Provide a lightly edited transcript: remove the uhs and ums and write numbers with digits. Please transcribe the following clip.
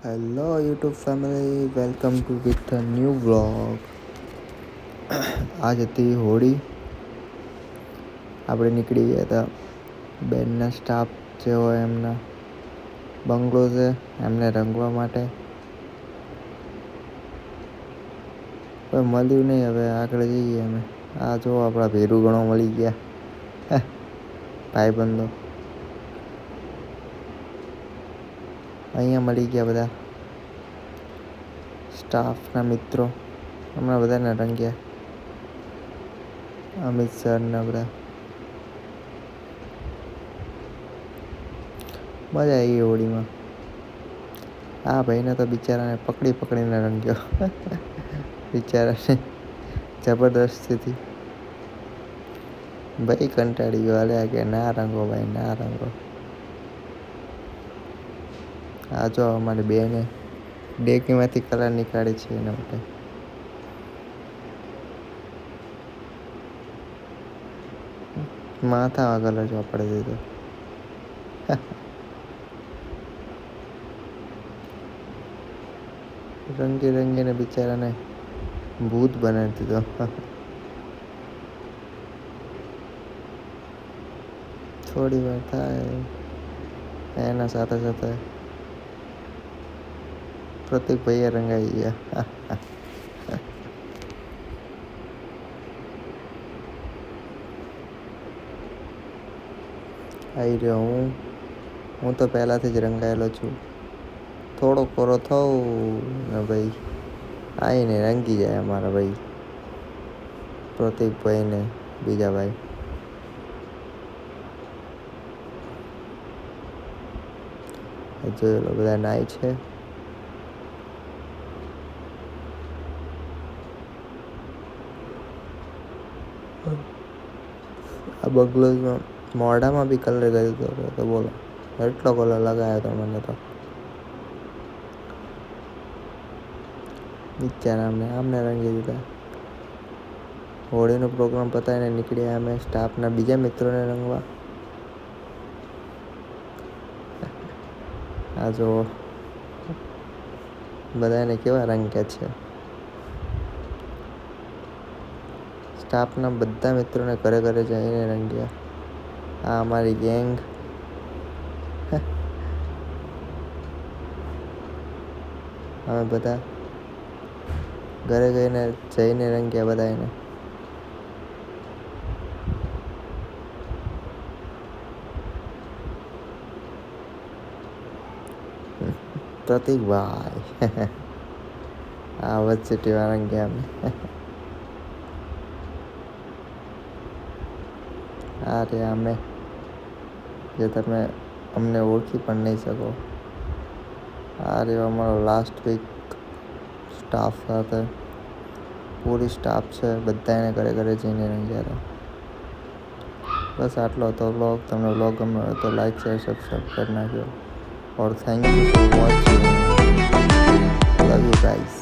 Hello YouTube family, welcome to with a new vlog. આજ હતી હોળી. આપણે નીકળી ગયા હતા બેનના સ્ટાફ જે હોય એમના બંગલો છે એમને રંગવા માટે. કોઈ મળ્યું નહીં, હવે આગળ જઈએ અમે. આ જો આપણા ભેરુ ગણો મળી ગયા ભાઈબંધો અહીંયા મળી ગયા બધા સ્ટાફના મિત્રો. હમણાં બધાને રંગ્યા, અમિત સરના બધા. મજા આવી હોળીમાં. આ ભાઈને તો બિચારાને પકડીને રંગ્યો બિચારાને જબરદસ્તીથી. ભાઈ કંટાળી ગયો, હાલ્યા કે ના રંગો ભાઈ, ના રંગો. આ જો અમારી બેને ડેકીમાંથી કલર નીકાળી છે એના માટે. માથામાં કલર ચોપડી દીધો. રંગીને બિચારાને ભૂત બનાવી દીધો. થોડી વાર થાય એના સાથે સાથે પ્રતિક ભાઈએ રંગાઈ ગયા. આવી રહ્યો હું તો પહેલાંથી જ રંગાયેલો છું. થોડો કોરો થઉં ને ભાઈ આવીને રંગી જાય અમારા ભાઈ પ્રતિકભાઈ ને બીજા ભાઈ. જોઈ લો બધા નાય છે. આ બંગલોમાં મોઢામાં બી કલર કર્યો હતો તો બોલો, એટલો કલર લગાવ્યો હતો મને તો. બિચારા આમને રંગી દીધા. હોળીનો પ્રોગ્રામ પતાવીને નીકળ્યા અમે સ્ટાફના બીજા મિત્રોને રંગવા. આ જો બધાને કેવા રંગ્યા છે. સ્ટાફના બધા મિત્રોને ઘરે જઈને રંગ્યા. આ અમારી ગેંગ. અમે બધા ઘરે જઈને રંગ્યા બધા એને. પ્રતિકભાઈ આ વચ્ચેટીવા રંગ્યા અમે. આ રહ્યા અમે, જે તમે અમને ઓળખી પણ નહીં શકો. આ રહ્યો અમારો લાસ્ટ વીક સ્ટાફ સાથે. પૂરી સ્ટાફ છે, બધા એને ઘરે જઈને રંગ્યા હતા. બસ આટલો હતો વ્લોગ. તમને વ્લોગ ગમ્યો હોય તો લાઈક શેર સબસ્ક્રાઈબ કરી નાખ્યો. और thank you for watching. Love you guys.